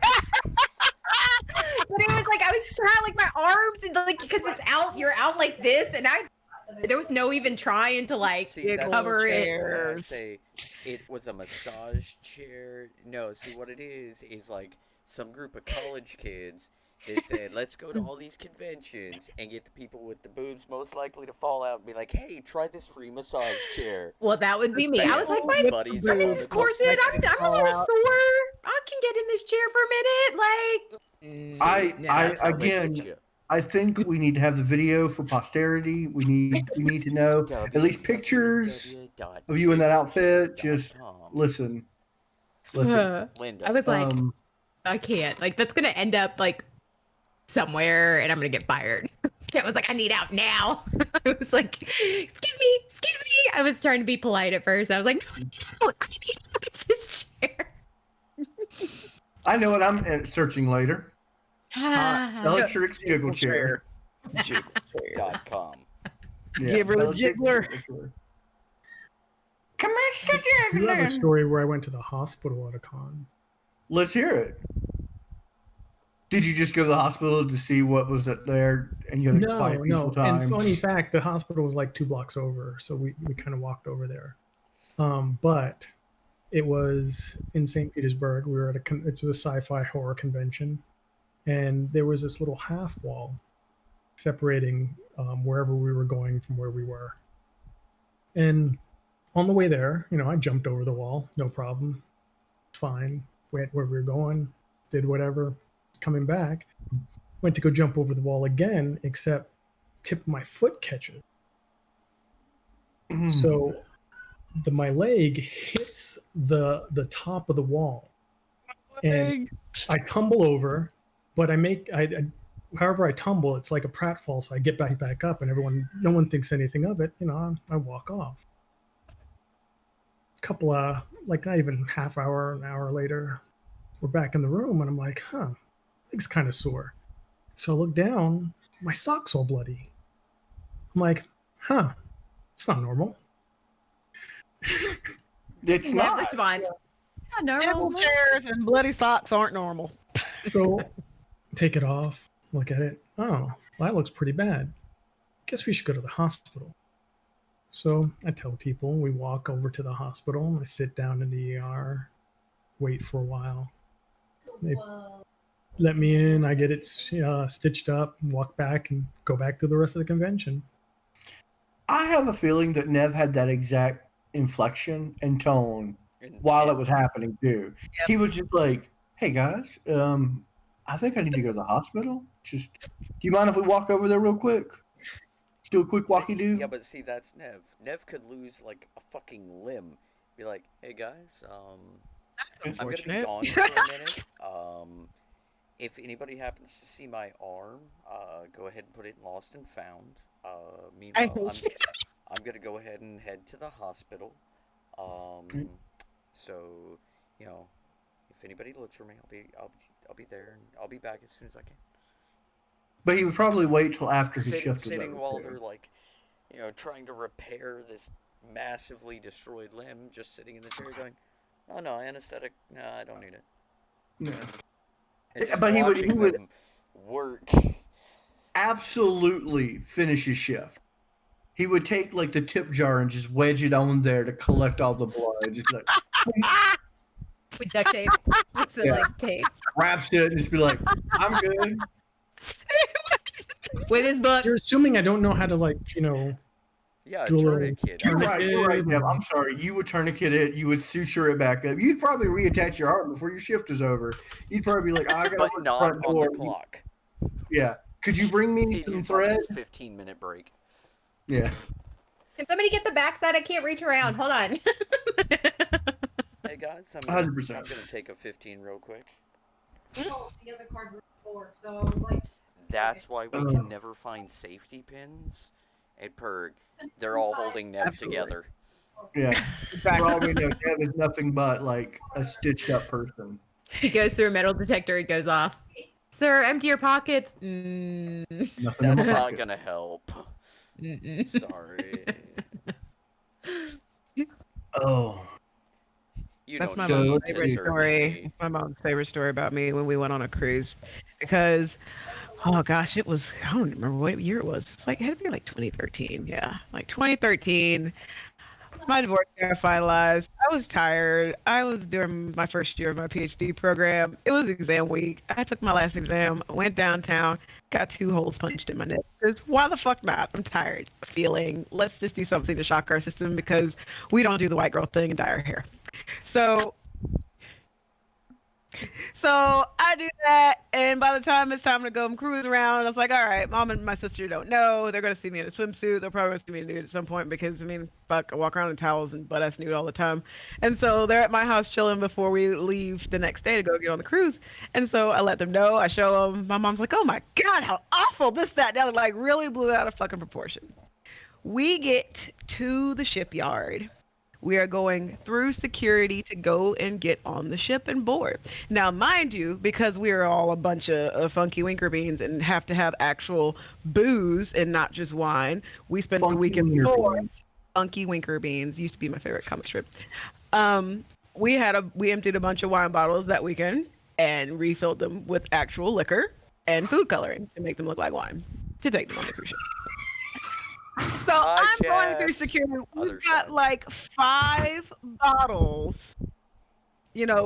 But it was like I was trying like my arms and like because it's out, you're out like this, and there was no even trying to like cover it. I say it was a massage chair. No, see what it is like some group of college kids. They said, let's go to all these conventions and get the people with the boobs most likely to fall out and be like, hey, try this free massage chair. Well, that would be me. I was like, my buddies I'm in this corset. I'm a little sore. I can get in this chair for a minute. I think we need to have the video for posterity. We need to know at least pictures of you in that outfit. Just listen. Linda. I was like, I can't. Like that's gonna end up like somewhere, and I'm gonna get fired. I was like, I need out now. I was like, excuse me. I was trying to be polite at first. I was like, no, I need out of this chair. I know what I'm searching later. Bellatrix Jiggle Chair. Jigglechair.com. Yeah, Give her the jiggler. Come Mr. You have a Jiggler. story where I went to the hospital at a con. Let's hear it. Did you just go to the hospital to see what was there and you had a quiet, peaceful time? And funny fact, the hospital was like 2 blocks over, so we kind of walked over there. But it was in St. Petersburg. We were at it's a sci-fi horror convention, and there was this little half wall separating wherever we were going from where we were. And on the way there, I jumped over the wall, no problem, fine. Went where we were going, did whatever. Coming back, went to go jump over the wall again, except tip of my foot catches. So my leg hits the top of the wall, and I tumble over, But I however I tumble, it's like a pratfall. So I get back up, and no one thinks anything of it. I walk off. Couple of like not even half hour, an hour later, we're back in the room, and I'm like, huh, leg's kind of sore. So I look down, my sock's all bloody. I'm like, huh, it's not normal. It's Nev not. responds, "Not Nipple normal." chairs and bloody socks aren't normal. So take it off, look at it. Oh, well, that looks pretty bad. Guess we should go to the hospital. So I tell people, we walk over to the hospital. I sit down in the ER, wait for a while. They let me in. I get it stitched up, walk back, and go back to the rest of the convention. I have a feeling that Nev had that exact inflection and tone And- while it was happening too. Yep. He was just like, "Hey guys, I think I need to go to the hospital. Just, do you mind if we walk over there real quick? Just do a quick walkie do." Yeah, but see, that's Nev. Nev could lose like a fucking limb. Be like, hey guys, I'm gonna be Unfortunate. gone for a minute. If anybody happens to see my arm, go ahead and put it in lost and found. Meanwhile, I'm gonna go ahead and head to the hospital. So, you know, if anybody looks for me, I'll be there, and I'll be back as soon as I can. But he would probably wait till after his shift was Sitting over. while too. they're like, you know, trying to repair this massively destroyed limb, just sitting in the chair going, oh no, anesthetic, no, I don't need it. Yeah. And just But he would watching them work. Absolutely finish his shift. He would take like the tip jar and just wedge it on there to collect all the blood. Just like With duct tape, with some Yeah. like tape, wraps it and just be like, "I'm good." with his book. You're assuming I don't know how to Yeah, a Do a little tourniquet. You're right. You're right, Tourniquet. Nev. I'm sorry. You would tourniquet it. You would suture it back up. You'd probably reattach your arm before your shift is over. You'd probably be like, "I got to But the not front on door." the clock. Yeah. Could you bring me He'd some use like thread? his 15-minute break. Yeah. Can somebody get the backside? I can't reach around. Hold on. Hey guys, I'm 100%. gonna take a 15 real quick. Oh, the other card was 4, so I was like, That's why we can never find safety pins at Perg. They're all holding Nev Absolutely. together. Yeah. For all we know, Nev is nothing but like a stitched up person. He goes through a metal detector. It goes off. Sir, empty your pockets. Nothing in That's my not pocket. gonna help. Mm-mm. Sorry. Oh. You That's don't my So need mom's let's to favorite see. search story. me. My mom's favorite story about me when we went on a cruise, because oh gosh, it was, I don't remember what year it was. It had to be like 2013. Yeah, like 2013. My divorce got finalized. I was tired. I was during my first year of my PhD program. It was exam week. I took my last exam, went downtown, got 2 holes punched in my neck. Because why the fuck not? I'm tired. Feeling, let's just do something to shock our system because we don't do the white girl thing and dye our hair. So I do that, and by the time it's time to go and cruise around, I was like, all right, mom and my sister don't know. They're going to see me in a swimsuit. They're probably going to see me nude at some point because, I mean, fuck, I walk around in towels and butt-ass nude all the time. And so they're at my house chilling before we leave the next day to go get on the cruise. And so I let them know. I show them. My mom's like, oh, my God, how awful, this, that, and the other. Like, really blew it out of fucking proportion. We get to the shipyard. We are going through security to go and get on the ship and board. Now, mind you, because we are all a bunch of funky winker beans and have to have actual booze and not just wine, we spent the Funky weekend Winker before. Beans. Funky winker beans used to be my favorite comic strip. We emptied a bunch of wine bottles that weekend and refilled them with actual liquor and food coloring to make them look like wine to take them on the cruise ship. So Hi, I'm going through Jess. security. Other We've got side. like 5 bottles,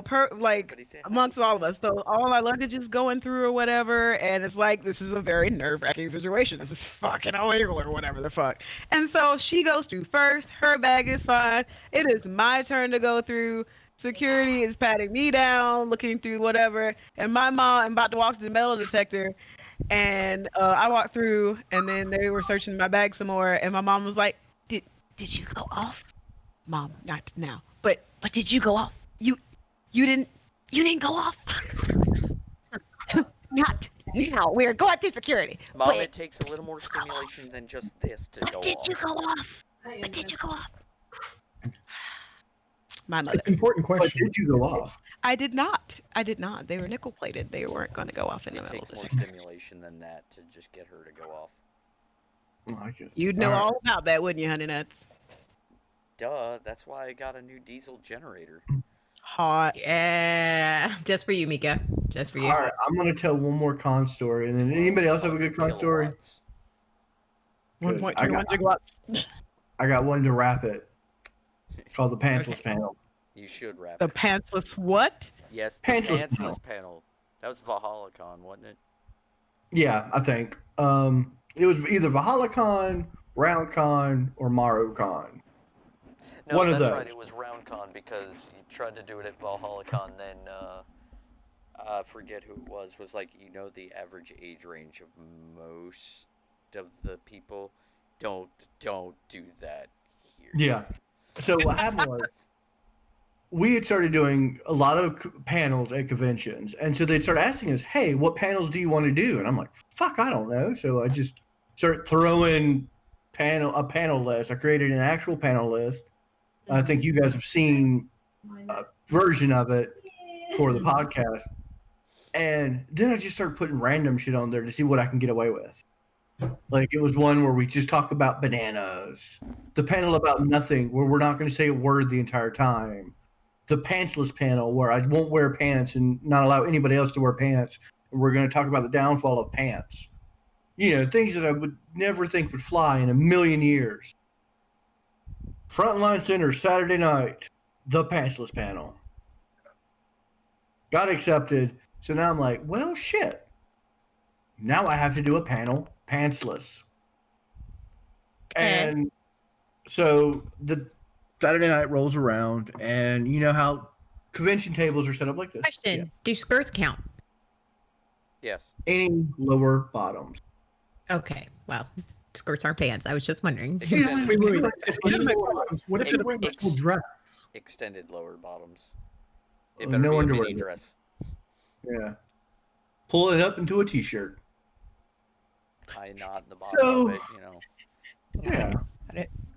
per like But he said, amongst all of us. So all our luggage is going through or whatever, and it's like this is a very nerve-wracking situation. This is fucking illegal or whatever the fuck. And so she goes through first. Her bag is fine. It is my turn to go through. Security is patting me down, looking through whatever, and my mom. I'm about to walk to the metal detector. And I walked through, and then they were searching my bag some more, and my mom was like, "Did you go off, Mom? Not now, but did you go off? You didn't go off?" Not now. We're going through security. Mom, Wait. it takes a little more stimulation than just this to go Did off. you go off? I am But did you go off? My mother. It's an important But question. did you go off? I did not. I did not. They were nickel plated. They weren't going to go off in the It middle takes of more the stimulation than that to just get her to go off. I like it. You'd know All right. all about that, wouldn't you, honey nuts? Duh, that's why I got a new diesel generator. Hot. Yeah, just for you, Mika. Just for you. All right, I'm gonna tell one more con story, and then anybody else have a good con story? Kilowatts. 1.21 gigawatts. I got one to wrap it. Called the pantsless panel. You should wrap The it. pantsless what? Yes, the Pantsless pantsless panel. That was ValhallaCon, wasn't it? Yeah, I think. It was either ValhallaCon, RoundCon, or MaroCon. No, One of that's right. those. It was RoundCon because you tried to do it at ValhallaCon. Then I forget who it was. Was like the average age range of most of the people. Don't do that here. Yeah. So what happened was, we had started doing a lot of panels at conventions, and so they'd start asking us, "Hey, what panels do you want to do?" And I'm like, "Fuck, I don't know." So I just start throwing a panel list. I created an actual panel list. I think you guys have seen a version of it for the podcast, and then I just started putting random shit on there to see what I can get away with. Like it was one where we just talk about bananas. The panel about nothing, where we're not going to say a word the entire time. The pantsless panel, where I won't wear pants and not allow anybody else to wear pants. And we're going to talk about the downfall of pants. Things that I would never think would fly in a million years. Frontline Center, Saturday night, the pantsless panel. Got accepted. So now I'm like, well, shit. Now I have to do a panel pantsless. And so the Saturday night rolls around, and you know how convention tables are set up like this. Question: Yeah. Do skirts count? Yes. Any lower bottoms. Okay. Well, skirts aren't pants. I was just wondering. Extended, Wait. What if Ex- you're wearing a full dress? extended lower bottoms. It Oh, better no be a underwear. mini dress. Yeah. Pull it up into a t-shirt. Tie a knot in the bottom of it. Yeah.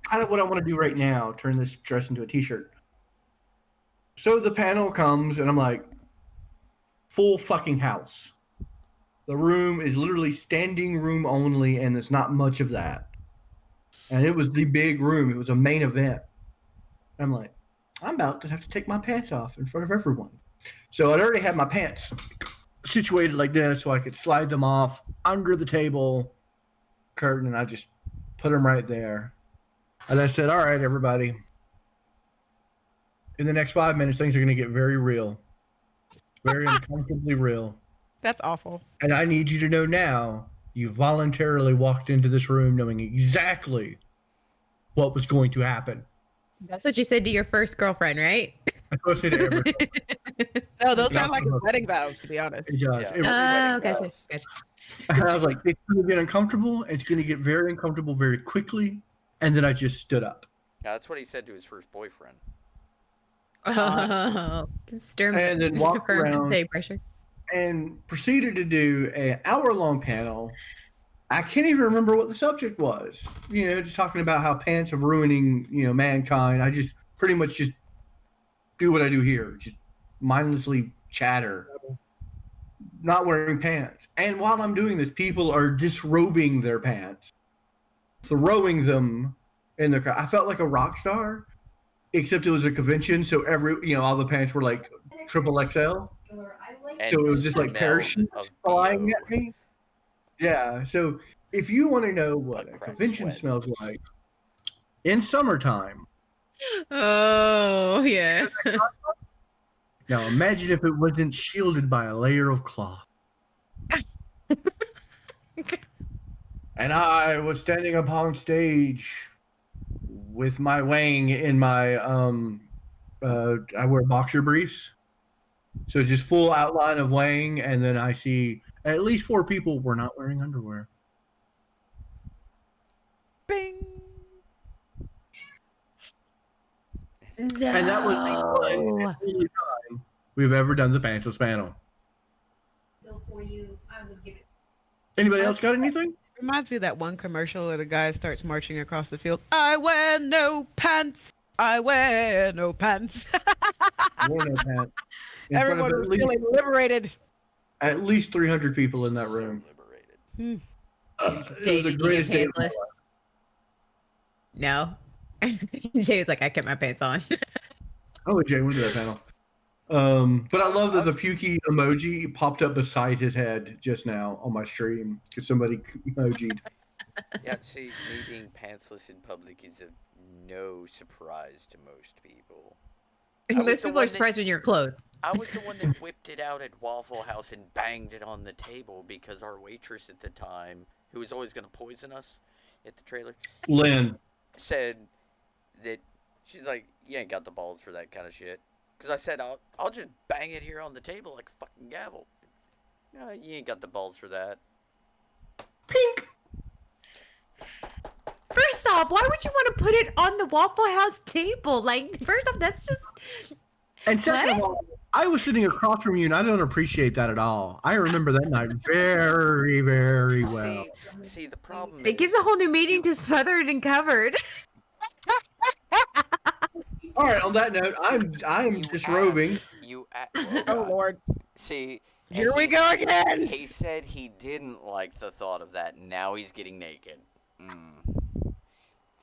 Kind of what I want to do right now, turn this dress into a t-shirt. So the panel comes, and I'm like, full fucking house. The room is literally standing room only, and there's not much of that. And it was the big room. It was a main event. I'm like, I'm about to have to take my pants off in front of everyone. So I'd already had my pants situated like this so I could slide them off under the table curtain, and I just put them right there. And I said, all right, everybody. In the next 5 minutes, things are going to get very real. Very uncomfortably real. That's awful. And I need you to know now, you voluntarily walked into this room knowing exactly what was going to happen. That's what you said to your first girlfriend, right? That's what I said to everyone. No, those And sound like his also- wedding vows, to be honest. It does. Yeah. It- Oh, wedding gotcha. vows. Gotcha. and I was like, it's going to get uncomfortable. It's going to get very uncomfortable very quickly. And then I just stood up. Yeah, that's what he said to his first boyfriend. Oh, stir And then walk for around. day pressure. And proceeded to do an hour-long panel. I can't even remember what the subject was. Just talking about how pants are ruining, mankind. I just pretty much just do what I do here, just mindlessly chatter, not wearing pants. And while I'm doing this, people are disrobing their pants, throwing them in the crowd. I felt like a rock star, except it was a convention, so all the pants were like triple XL. And So it was just like smelled parachutes of flying BO. at me. Yeah. So if you want to know what a Butt crack convention sweat. smells like in summertime, Oh, yeah. now imagine if it wasn't shielded by a layer of cloth. And I was standing upon stage with my wang in my I wear boxer briefs. So it's just full outline of wang, and then I see at least 4 people were not wearing underwear. Bing. No. And that was the one and only time we've ever done the pantsless panel. For you. Anybody else got anything? Reminds me of that one commercial where the guy starts marching across the field. I wear no pants. I wear no pants. More than that. In front Everyone of was feeling liberated. at least 300 people in that So room. liberated. It Jay, was a did you greatest get day of my pantsless? life. No. Jay was like, I kept my pants on. Oh, Jay went to that panel. But I love that the pukey emoji popped up beside his head just now on my stream because somebody emojied. Yeah, see, me being pantsless in public is of no surprise to most people. I was Most the people one are that- surprised when you're clothed. I was the one that whipped it out at Waffle House and banged it on the table because our waitress at the time, who was always going to poison us at the trailer, Lynn, said that she's like, you ain't got the balls for that kind of shit. Because I said, I'll just bang it here on the table like a fucking gavel. No, you ain't got the balls for that. pink. First off, why would you want to put it on the Waffle House table? Like, first off, that's just And second What? of all, I was sitting across from you, and I don't appreciate that at all. I remember that night very, very well. See, the problem it gives a whole new meaning to smothered and covered. All right. On that note, I'm you disrobing. asked- you a- oh, Oh God. Lord. See, and Here we go again. He said he didn't like the thought of that. Now he's getting naked.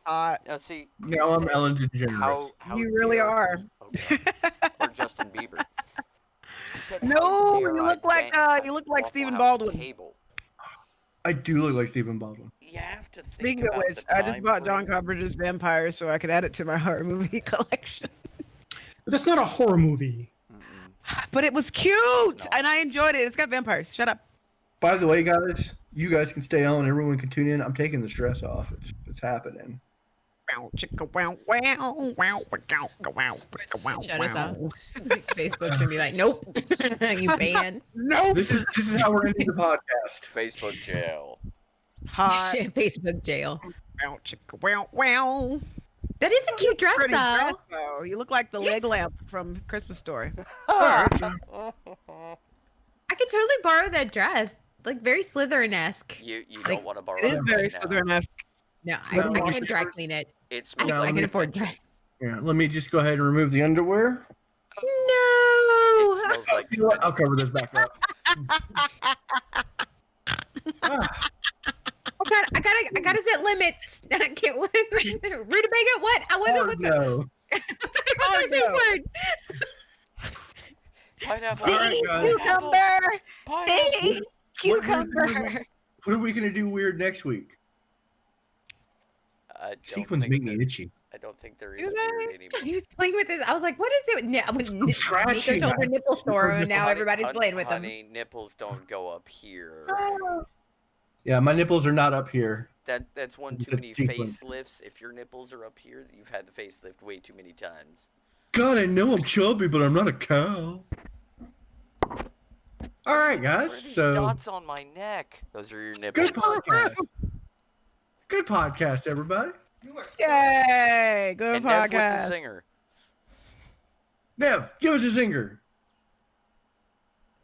Now see, he Now I'm said- Ellen DeGeneres. how You really dare- are. Oh, God. Or Justin Bieber. He said, No, "How dare you I look like, bang you look like Waffle Stephen House Baldwin." Table. I do look like Stephen Baldwin. You have to think Speaking of about which, the I just time bought John frame. Carpenter's Vampires so I could add it to my horror movie collection. But that's not a horror movie. Mm-mm. But it was cute, not. and I enjoyed it. It's got vampires. Shut up. By the way, guys, you guys can stay on. Everyone can tune in. I'm taking the stress off. It's happening. Wow, chicka, wow, wow, wow, wow, wow, wow, wow, Shut us wow. up. Facebook's gonna be like, nope, you banned. Nope. This is how we're ending the podcast. Facebook jail. Hot. Shit, Facebook jail. Wow, chicka, wow, wow. That is a cute dress, Pretty though. dress, though. You look like the leg lamp from Christmas Story. I could totally borrow that dress. Like very Slytherin-esque. You Like, don't want to borrow It is it very right now. Slytherin-esque. No, No, I no, can dry clean it. It I, smells No, I like can afford adventure. dry. Yeah, let me just go ahead and remove the underwear. No. It smells like You know what? I'll cover this back up. Ah, I gotta set limits. I can't wait. Rutabaga? What? I wasn't with the no. what's the word? pineapple. All right, guys. Cucumber. Pineapple. Hey, cucumber. What are we gonna do weird next week? I don't Sequins think make me that- itchy. I don't think there is Do weird they? anymore. He was playing with this. I was like, what is it? Yeah, when Nico scratching. told her nipple store, and now Honey- everybody's honey- playing with them. honey, nipples don't go up here. Yeah, my nipples are not up here. That's one too The many sequins. facelifts. If your nipples are up here, you've had the facelift way too many times. God, I know I'm chubby, but I'm not a cow. All right, What guys. are these So dots on my neck? Those are your nipples. good podcast. Good podcast, everybody. Yay! Good And Nev with the podcast. singer. Nev, give us a zinger.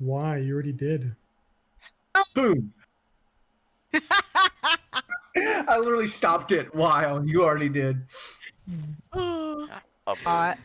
Why? You already did. Boom. I literally stopped it while you already did. A Hot.